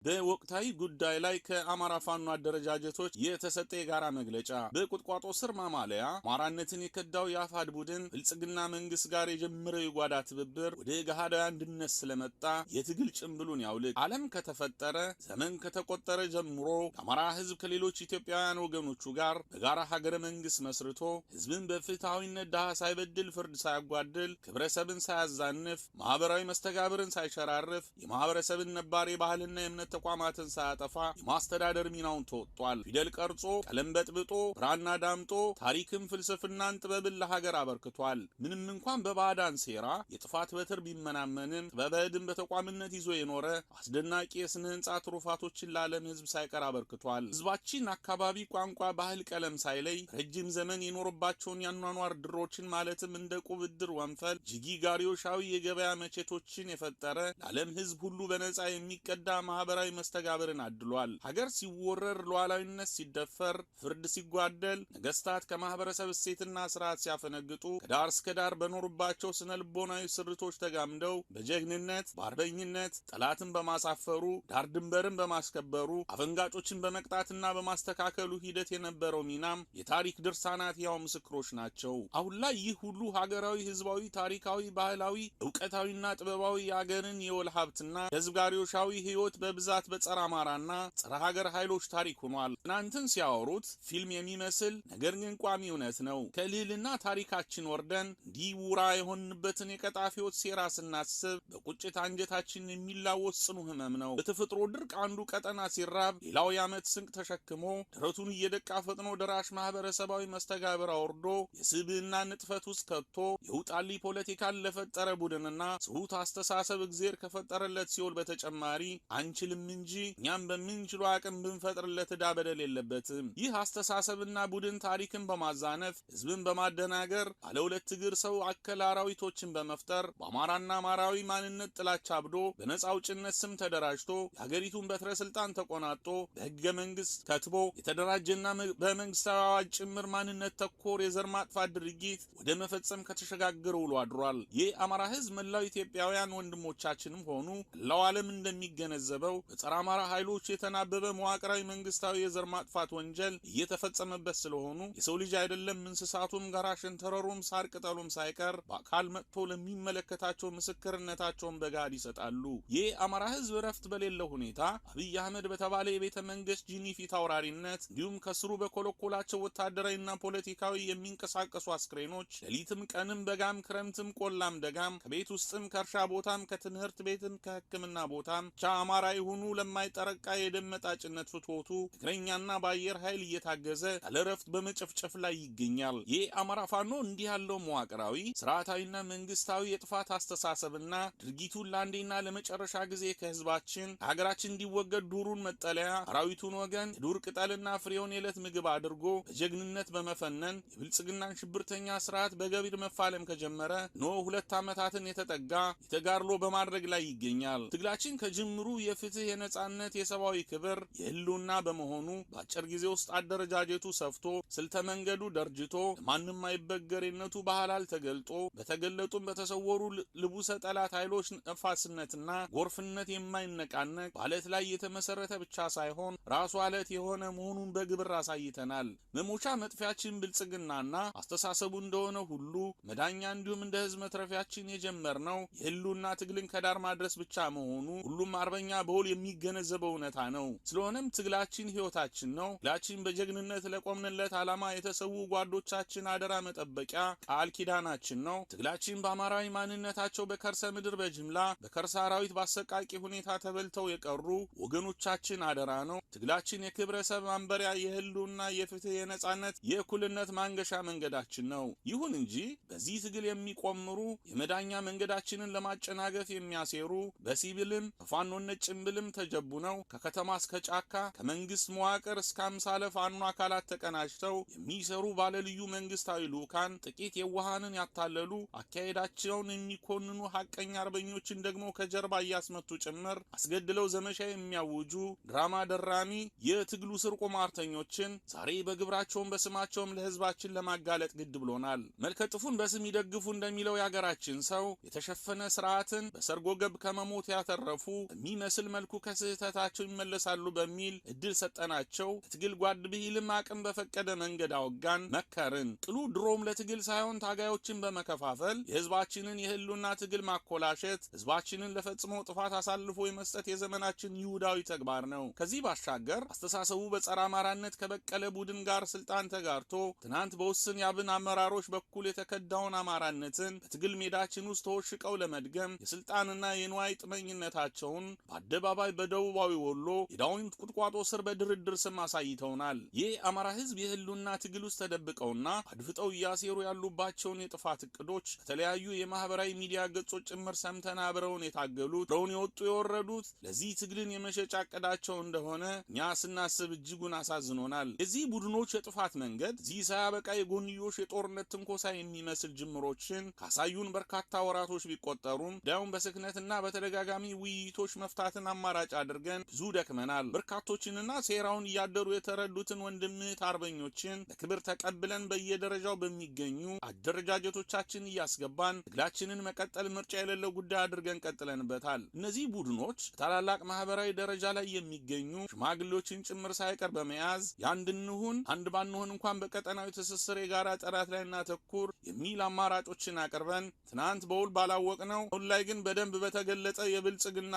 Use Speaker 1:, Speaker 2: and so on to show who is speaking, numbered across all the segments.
Speaker 1: በወቅታዊ ጉዳይ ላይ ከአማራ ፋኖ አደረጃጀቶች የተሰጠ የጋራ መግለጫ። በቁጥቋጦ ስር ማማለያ አማራነትን የከዳው የአፋድ ቡድን ብልጽግና መንግስት ጋር የጀመረው የጓዳ ትብብር ወደ ገሃዳዊ አንድነት ስለመጣ የትግል ጭምብሉን ያውልቅ። ዓለም ከተፈጠረ ዘመን ከተቆጠረ ጀምሮ የአማራ ህዝብ ከሌሎች ኢትዮጵያውያን ወገኖቹ ጋር በጋራ ሀገረ መንግስት መስርቶ ህዝብን በፍትሃዊነት ድሃ ሳይበድል ፍርድ ሳያጓድል ክብረሰብን ሳያዛንፍ ማህበራዊ መስተጋብርን ሳይሸራርፍ የማህበረሰብን ነባር ባህልና የእምነት ተቋማትን ሳያጠፋ የማስተዳደር ሚናውን ተወጥቷል። ፊደል ቀርጾ ቀለም በጥብጦ ብራና ዳምጦ ታሪክን ፍልስፍናን ጥበብን ለሀገር አበርክቷል። ምንም እንኳን በባዕዳን ሴራ የጥፋት በትር ቢመናመንም ጥበበድን በተቋምነት ይዞ የኖረ አስደናቂ የስነ ህንጻ ትሩፋቶችን ለዓለም ህዝብ ሳይቀር አበርክቷል። ህዝባችን አካባቢ፣ ቋንቋ፣ ባህል፣ ቀለም ሳይለይ ረጅም ዘመን የኖረባቸውን ያኗኗር ድሮችን ማለትም እንደ ቁብ፣ ዕድር፣ ወንፈል፣ ጅጊ፣ ጋሪዮሻዊ የገበያ መቼቶችን የፈጠረ ለዓለም ህዝብ ሁሉ በነጻ የሚቀዳ ማህበራዊ መስተጋብርን አድሏል። ሀገር ሲወረር፣ ሉዓላዊነት ሲደፈር፣ ፍርድ ሲጓደል፣ ነገስታት ከማህበረሰብ እሴትና ስርዓት ሲያፈነግጡ ከዳር እስከ ዳር በኖሩባቸው ስነ ልቦናዊ ስርቶች ተጋምደው በጀግንነት በአርበኝነት ጠላትን በማሳፈሩ ዳር ድንበርን በማስከበሩ አፈንጋጮችን በመቅጣትና በማስተካከሉ ሂደት የነበረው ሚናም የታሪክ ድርሳናት ያው ምስክሮች ናቸው። አሁን ላይ ይህ ሁሉ ሀገራዊ፣ ህዝባዊ፣ ታሪካዊ፣ ባህላዊ፣ እውቀታዊና ጥበባዊ የሀገርን የወል ሀብትና ህዝብ ጋሪዮሻዊ ህይወት በብዛት በጸረ አማራና ጸረ ሀገር ኃይሎች ታሪክ ሆኗል። ትናንትን ሲያወሩት ፊልም የሚመስል ነገር ግን ቋሚ እውነት ነው። ከልዕልና ታሪካችን ወርደን እንዲህ ውራ የሆንበትን የቀጣፊዎች ሴራ ስናስብ በቁጭት አንጀታችን የሚላወስ ጽኑ ህመም ነው። በተፈጥሮ ድርቅ አንዱ ቀጠና ሲራብ ሌላው የዓመት ስንቅ ተሸክሞ ደረቱን እየደቃ ፈጥኖ ደራሽ ማህበረሰባዊ መስተጋብር አውርዶ የስብዕና ንጥፈት ውስጥ ከቶ የውጣሊ ፖለቲካን ለፈጠረ ቡድንና ስሁት አስተሳሰብ እግዜር ከፈጠረለት ሲኦል በተጨማሪ አንችልም እንጂ እኛም በምንችለው አቅም ብንፈጥርለት ዕዳ በደል የለበትም። ይህ አስተሳሰብና ቡድን ታሪክን በማዛነፍ ህዝብን በማደናገር ባለ ሁለት እግር ሰው አከል አራዊቶችን በመፍጠር በአማራና አማራዊ ማንነት ጥላቻ አብዶ በነጻ አውጭነት ስም ተደራጅቶ የሀገሪቱን በትረ ስልጣን ተቆናጦ በህገ መንግስት ከትቦ የተደራጀና በመንግስታዊ አዋጅ ጭምር ማንነት ተኮር የዘር ማጥፋት ድርጊት ወደ መፈጸም ከተሸጋገረ ውሎ አድሯል። ይህ አማራ ህዝብ መላው ኢትዮጵያውያን ወንድሞቻችንም ሆኑ ላው ዓለም እንደሚገነዘበው በጸረ አማራ ኃይሎች የተናበበ መዋቅራዊ መንግስታዊ የዘር ማጥፋት ወንጀል እየተፈጸመበት ስለሆኑ የሰው ልጅ አይደለም እንስሳቱም ጋራ ሸንተረሩም ሳር ቅጠሉም ሳይቀር በአካል መጥቶ ለሚመለከታቸው ምስክርነታቸውን በጋድ ይሰጣሉ። ይህ አማራ ህዝብ ረፍት በሌለው ሁኔታ አብይ አህመድ በተባለ የቤተ መንግስት ጂኒ ፊት አውራሪነት እንዲሁም ከስሩ በኮለኮላቸው ወታደራዊና ፖለቲካዊ የሚንቀሳቀሱ አስክሬኖች ሌሊትም ቀንም በጋም ክረምትም ቆላም ደጋም ከቤት ውስጥም ከእርሻ ቦታም ከትምህርት ቤትም ከህክምና ቦታም አማራ ይሁኑ ለማይጠረቃ የደም መጣጭነት ፍትወቱ እግረኛና በአየር ኃይል እየታገዘ ያለረፍት በመጨፍጨፍ ላይ ይገኛል። ይህ አማራ ፋኖ እንዲህ ያለው መዋቅራዊ ስርዓታዊና መንግስታዊ የጥፋት አስተሳሰብና ድርጊቱን ለአንዴና ለመጨረሻ ጊዜ ከህዝባችን ከሀገራችን እንዲወገድ ዱሩን መጠለያ አራዊቱን ወገን የዱር ቅጠልና ፍሬውን የዕለት ምግብ አድርጎ በጀግንነት በመፈነን የብልጽግናን ሽብርተኛ ስርዓት በገቢር መፋለም ከጀመረ ኖ 2 ዓመታትን የተጠጋ የተጋድሎ በማድረግ ላይ ይገኛል። ትግላችን ከጅምሩ የፍትህ፣ የነጻነት፣ የሰብአዊ ክብር፣ የህልውና በመሆኑ በአጭር ጊዜ ውስጥ አደረጃጀቱ ሰፍቶ ስልተ መንገዱ ደርጅቶ ለማንም አይበገሬነቱ ባህላል ተገልጦ በተገለጡም በተሰወሩ ልቡሰ ጠላት ኃይሎች ነፋስነትና ጎርፍነት የማይነቃነቅ በአለት ላይ የተመሰረተ ብቻ ሳይሆን ራሱ አለት የሆነ መሆኑን በግብር አሳይተናል። መሞቻ መጥፊያችን ብልጽግናና አስተሳሰቡ እንደሆነ ሁሉ መዳኛ እንዲሁም እንደ ህዝብ መትረፊያችን የጀመርነው የህልውና ትግልን ከዳር ማድረስ ብቻ መሆኑ ሁሉም አርበኛ በውል የሚገነዘበው እውነታ ነው። ስለሆነም ትግላችን ህይወታችን ነው። ትግላችን በጀግንነት ለቆምንለት ዓላማ የተሰዉ ጓዶቻችን አደራ መጠበቂያ ቃል ኪዳናችን ነው። ትግላችን በአማራዊ ማንነታቸው በከርሰ ምድር በጅምላ በከርሰ አራዊት ባሰቃቂ ሁኔታ ተበልተው የቀሩ ወገኖቻችን አደራ ነው። ትግላችን የክብረሰብ ማንበሪያ የህልውና የፍትህ የነጻነት የእኩልነት ማንገሻ መንገዳችን ነው። ይሁን እንጂ በዚህ ትግል የሚቆምሩ የመዳኛ መንገዳችንን ለማጨናገፍ የሚያሴሩ በሲቪልም በፋኖነት ጭምብልም ተጀቡ ነው ከከተማ እስከ ጫካ ከመንግስት መዋቅር እስከ አምሳለ ፋኖ አካላት ተቀናጅተው የሚሰሩ ባለልዩ መንግስታዊ ልኡካን ጥቂት የዋሃንን ያታለሉ አካሄዳቸውን የሚኮንኑ ሐቀኛ አርበኞችን ደግሞ ከጀርባ እያስመቱ ጭምር አስገድለው ዘመቻ የሚያውጁ ድራማ ደራሚ የትግሉ ስር ቁማርተኞችን ዛሬ በግብራቸውም በስማቸውም ለህዝባችን ለማጋለጥ ግድ ብሎናል። መልከጥፉን በስም ይደግፉ እንደሚለው ያገራችን ሰው የተሸፈነ ስርዓትን በሰርጎ ገብ ከመሞት ያተረፉ በሚመስል መልኩ መልኩ ከስህተታቸው ይመለሳሉ በሚል እድል ሰጠናቸው። ትግል ጓድ ብሂልም አቅም በፈቀደ መንገድ አወጋን፣ መከርን። ቅሉ ድሮም ለትግል ሳይሆን ታጋዮችን በመከፋፈል የህዝባችንን የህልውና ትግል ማኮላሸት፣ ህዝባችንን ለፈጽሞ ጥፋት አሳልፎ የመስጠት የዘመናችን ይሁዳዊ ተግባር ነው። ከዚህ ባሻገር አስተሳሰቡ በጸረ አማራነት ከበቀለ ቡድን ጋር ስልጣን ተጋርቶ ትናንት በውስን የአብን አመራሮች በኩል የተከዳውን አማራነትን በትግል ሜዳችን ውስጥ ተወሽቀው ለመድገም የስልጣንና የንዋይ ጥመኝነታቸውን በአደባባይ በደቡባዊ ወሎ የዳውንት ቁጥቋጦ ስር በድርድር ስም አሳይተውናል። ይህ አማራ ህዝብ የህልውና ትግል ውስጥ ተደብቀውና አድፍጠው እያሴሩ ያሉባቸውን የጥፋት እቅዶች በተለያዩ የማህበራዊ ሚዲያ ገጾች ጭምር ሰምተን አብረውን የታገሉት ብረውን የወጡ የወረዱት ለዚህ ትግልን የመሸጫ እቅዳቸው እንደሆነ እኛ ስናስብ እጅጉን አሳዝኖናል። የዚህ ቡድኖች የጥፋት መንገድ እዚህ ሳያበቃ የጎንዮሽ የጦርነት ትንኮሳ የሚመስል ጅምሮችን ካሳዩን በርካታ ወራቶች ቢቆጠሩም ዳውን በስክነትና በተደጋጋሚ ውይይቶች መፍታትን አማራጭ አድርገን ብዙ ደክመናል። በርካቶችንና ሴራውን እያደሩ የተረዱትን ወንድምት አርበኞችን በክብር ተቀብለን በየደረጃው በሚገኙ አደረጃጀቶቻችን እያስገባን ትግላችንን መቀጠል ምርጫ የሌለው ጉዳይ አድርገን ቀጥለንበታል። እነዚህ ቡድኖች ታላላቅ ማህበራዊ ደረጃ ላይ የሚገኙ ሽማግሌዎችን ጭምር ሳይቀር በመያዝ ያንድንሁን አንድ ባንሆን እንኳን በቀጠናዊ ትስስር የጋራ ጠላት ላይ እናተኩር የሚል አማራጮችን አቅርበን ትናንት በውል ባላወቅነው አሁን ላይ ግን በደንብ በተገለጸ የብልጽግና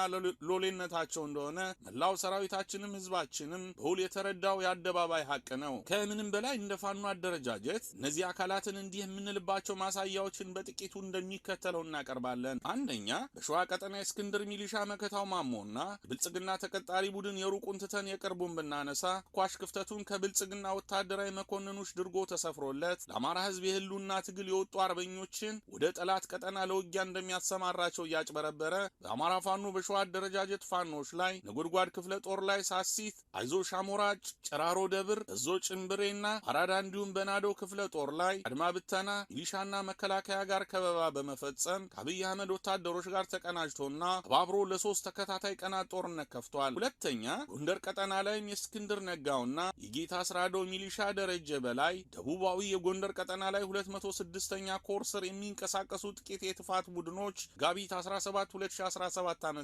Speaker 1: ሎሌነታቸው እንደሆነ መላው ሰራዊታችንም ህዝባችንም በውል የተረዳው የአደባባይ ሀቅ ነው። ከምንም በላይ እንደ ፋኖ አደረጃጀት እነዚህ አካላትን እንዲህ የምንልባቸው ማሳያዎችን በጥቂቱ እንደሚከተለው እናቀርባለን። አንደኛ፣ በሸዋ ቀጠና የእስክንድር ሚሊሻ መከታው ማሞና ብልጽግና ተቀጣሪ ቡድን የሩቁን ትተን የቅርቡን ብናነሳ ኳሽ ክፍተቱን ከብልጽግና ወታደራዊ መኮንኖች ድርጎ ተሰፍሮለት ለአማራ ህዝብ የህልውና ትግል የወጡ አርበኞችን ወደ ጠላት ቀጠና ለውጊያ እንደሚያሰማራቸው እያጭበረበረ በአማራ ፋኖ በሸዋ አደረጃጀት ፋኖች ላይ ነጎድጓድ ክፍለ ጦር ላይ ሳሲት፣ አይዞ ሻሞራጭ፣ ጨራሮ ደብር፣ እዞ ጭምብሬና አራዳ እንዲሁም በናዶ ክፍለ ጦር ላይ አድማ ብተና ሚሊሻና መከላከያ ጋር ከበባ በመፈጸም ከአብይ አህመድ ወታደሮች ጋር ተቀናጅቶና ተባብሮ ለሶስት ተከታታይ ቀናት ጦርነት ከፍቷል። ሁለተኛ፣ ጎንደር ቀጠና ላይም የእስክንድር ነጋውና የጌታ ስራዶ ሚሊሻ ደረጀ በላይ ደቡባዊ የጎንደር ቀጠና ላይ 206ኛ ኮር ስር የሚንቀሳቀሱ ጥቂት የጥፋት ቡድኖች ጋቢት 17 2017 ዓ.ም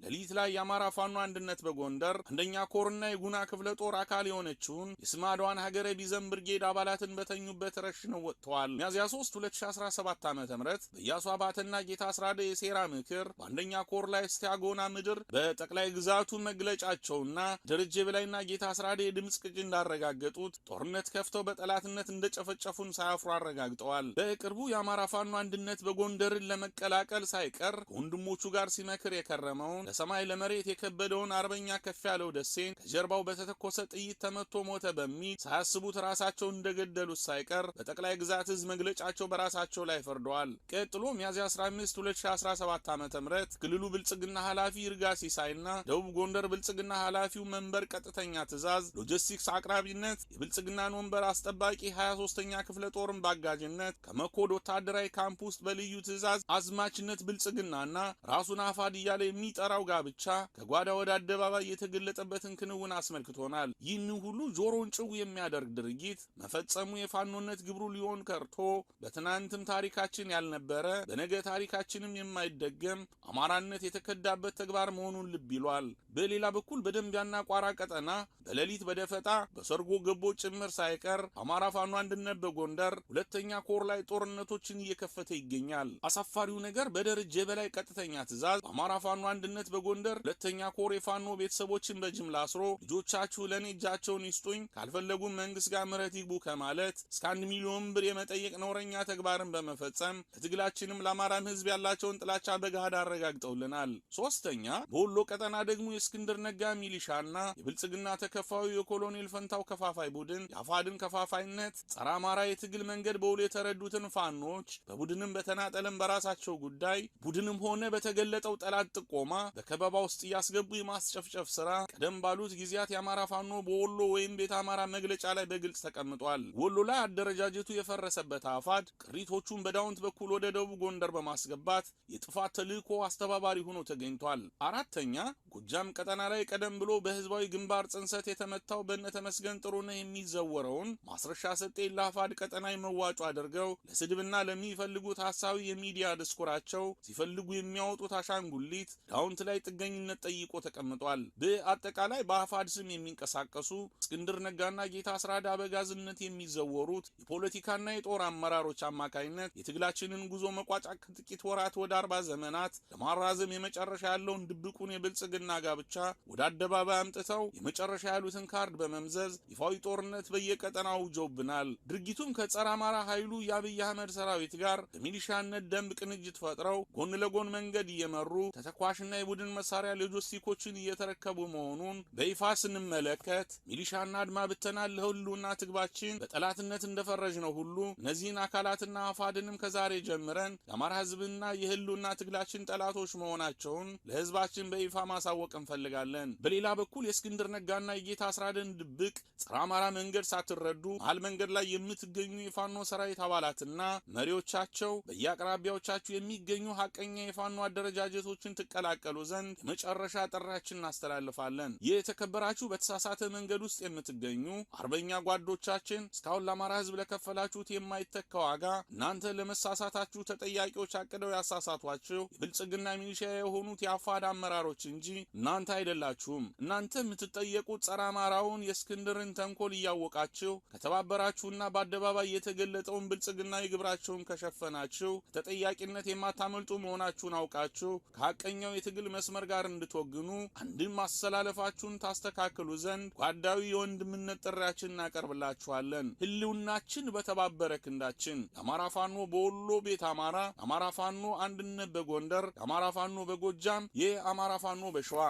Speaker 1: ሌሊት ላይ የአማራ ፋኖ አንድነት በጎንደር አንደኛ ኮርና የጉና ክፍለ ጦር አካል የሆነችውን የስማዷን ሀገረ ቢዘም ብርጌድ አባላትን በተኙበት ረሽነው ወጥተዋል። ሚያዝያ 3 2017 ዓ.ም በኢያሱ አባተና ጌታ አስራደ የሴራ ምክር በአንደኛ ኮር ላይ ስቲያጎና ምድር በጠቅላይ ግዛቱ መግለጫቸውና ደረጀ በላይና ጌታ አስራደ የድምጽ ቅጅ እንዳረጋገጡት ጦርነት ከፍተው በጠላትነት እንደጨፈጨፉን ሳያፍሩ አረጋግጠዋል። በቅርቡ የአማራ ፋኖ አንድነት በጎንደርን ለመቀላቀል ሳይቀር ከወንድሞቹ ጋር ሲመክር የከረመውን ለሰማይ ለመሬት የከበደውን አርበኛ ከፍ ያለው ደሴን ከጀርባው በተተኮሰ ጥይት ተመቶ ሞተ በሚል ሳያስቡት ራሳቸውን እንደገደሉት ሳይቀር በጠቅላይ ግዛት ህዝብ መግለጫቸው በራሳቸው ላይ ፈርደዋል። ቀጥሎ ሚያዝያ 15 2017 ዓ.ም ክልሉ ብልጽግና ኃላፊ ይርጋ ሲሳይና ደቡብ ጎንደር ብልጽግና ኃላፊው መንበር ቀጥተኛ ትእዛዝ ሎጂስቲክስ አቅራቢነት የብልጽግናን ወንበር አስጠባቂ 23ኛ ክፍለ ጦርን ባጋጅነት ከመኮድ ወታደራዊ ካምፕ ውስጥ በልዩ ትእዛዝ አዝማችነት ብልጽግናና ራሱን አፋድ እያለ የሚጠራው ጋብቻ ከጓዳ ወደ አደባባይ የተገለጠበትን ክንውን አስመልክቶናል። ይህን ሁሉ ጆሮን ጭው የሚያደርግ ድርጊት መፈጸሙ የፋኖነት ግብሩ ሊሆን ከርቶ በትናንትም ታሪካችን ያልነበረ በነገ ታሪካችንም የማይደገም አማራነት የተከዳበት ተግባር መሆኑን ልብ ይሏል። በሌላ በኩል በደንቢያና ቋራ ቀጠና በሌሊት በደፈጣ በሰርጎ ገቦች ጭምር ሳይቀር አማራ ፋኖ አንድነት በጎንደር ሁለተኛ ኮር ላይ ጦርነቶችን እየከፈተ ይገኛል። አሳፋሪው ነገር በደረጀ በላይ ቀጥተኛ ትእዛዝ አማራ ፋኖ አንድነት በጎንደር ሁለተኛ ኮር የፋኖ ቤተሰቦችን በጅምላ አስሮ ልጆቻችሁ ለኔ እጃቸውን ይስጡኝ ካልፈለጉም መንግስት ጋር ምህረት ይግቡ ከማለት እስከ 1 ሚሊዮን ብር የመጠየቅ ነውረኛ ተግባርን በመፈጸም ለትግላችንም ለአማራም ህዝብ ያላቸውን ጥላቻ በገሃድ አረጋግጠውልናል። ሶስተኛ፣ በወሎ ቀጠና ደግሞ የእስክንድር ነጋ ሚሊሻና የብልጽግና ተከፋዩ የኮሎኔል ፈንታው ከፋፋይ ቡድን የአፋድን ከፋፋይነት ጸረ አማራ የትግል መንገድ በውል የተረዱትን ፋኖች በቡድንም በተናጠለም በራሳቸው ጉዳይ ቡድንም ሆነ በተገለጠው ጠላት ጥቆማ በከበባ ውስጥ እያስገቡ የማስጨፍጨፍ ስራ ቀደም ባሉት ጊዜያት የአማራ ፋኖ በወሎ ወይም ቤተ አማራ መግለጫ ላይ በግልጽ ተቀምጧል። ወሎ ላይ አደረጃጀቱ የፈረሰበት አፋድ ቅሪቶቹን በዳውንት በኩል ወደ ደቡብ ጎንደር በማስገባት የጥፋት ተልእኮ አስተባባሪ ሆኖ ተገኝቷል። አራተኛ፣ ጎጃም በጎጃም ቀጠና ላይ ቀደም ብሎ በህዝባዊ ግንባር ጽንሰት የተመታው በነተመስገን ጥሩነህ የሚዘወረውን ማስረሻ ሰጤ ለአፋድ ቀጠናዊ መዋጮ አድርገው ለስድብና ለሚፈልጉት ሐሳዊ የሚዲያ ድስኩራቸው ሲፈልጉ የሚያወጡት አሻንጉሊት ዳውንት ላይ ጥገኝነት ጠይቆ ተቀምጧል። በአጠቃላይ በአፋድ ስም የሚንቀሳቀሱ እስክንድር ነጋና ጌታ አስራዳ በጋዝነት የሚዘወሩት የፖለቲካና የጦር አመራሮች አማካይነት የትግላችንን ጉዞ መቋጫ ከጥቂት ወራት ወደ 40 ዘመናት ለማራዘም የመጨረሻ ያለውን ድብቁን የብልጽግና ጋብቻ ወደ አደባባይ አምጥተው የመጨረሻ ያሉትን ካርድ በመምዘዝ ይፋዊ ጦርነት በየቀጠናው ጀውብናል። ድርጊቱም ከጸረ አማራ ኃይሉ የአብይ አህመድ ሰራዊት ጋር በሚሊሻነት ደንብ ቅንጅት ፈጥረው ጎን ለጎን መንገድ እየመሩ ተተኳሽና የቡድን መሳሪያ ሎጂስቲኮችን እየተረከቡ መሆኑን በይፋ ስንመለከት ሚሊሻና አድማ ብተና ለሁሉና ትግባችን በጠላትነት እንደፈረጅነው ሁሉ እነዚህን አካላትና አፋድንም ከዛሬ ጀምረን የአማራ ህዝብና የህሉና ትግላችን ጠላቶች መሆናቸውን ለህዝባችን በይፋ ማሳወቅ እንፈልጋለን። በሌላ በኩል የእስክንድር ነጋና የጌታ አስራደን ድብቅ ጸረ አማራ መንገድ ሳትረዱ መሃል መንገድ ላይ የምትገኙ የፋኖ ሰራዊት አባላትና መሪዎቻቸው በየአቅራቢያዎቻችሁ የሚገኙ ሐቀኛ የፋኖ አደረጃጀቶችን ትቀላቀሉ ዘንድ የመጨረሻ ጥሪያችንን እናስተላልፋለን። የተከበራችሁ በተሳሳተ መንገድ ውስጥ የምትገኙ አርበኛ ጓዶቻችን እስካሁን ለአማራ ህዝብ ለከፈላችሁት የማይተካ ዋጋ እናንተ ለመሳሳታችሁ ተጠያቂዎች አቅደው ያሳሳቷችሁ የብልጽግና ሚሊሻ የሆኑት የአፋድ አመራሮች እንጂ እናንተ አይደላችሁም። እናንተ የምትጠየቁት ጸረ አማራውን የእስክንድርን ተንኮል እያወቃችሁ ከተባበራችሁና በአደባባይ የተገለጠውን ብልጽግና ግብራችሁን ከሸፈናችሁ ተጠያቂነት የማታመልጡ መሆናችሁን አውቃችሁ ከሐቀኛው የትግል መስመር ጋር እንድትወግኑ አንድም ማስተላለፋችሁን ታስተካክሉ ዘንድ ጓዳዊ የወንድምነት ጥሪያችንን እናቀርብላችኋለን። ህልውናችን በተባበረ ክንዳችን የአማራ ፋኖ በወሎ ቤት አማራ፣ የአማራ ፋኖ አንድነት በጎንደር፣ የአማራ ፋኖ በጎጃም፣ የአማራ ፋኖ በሸዋ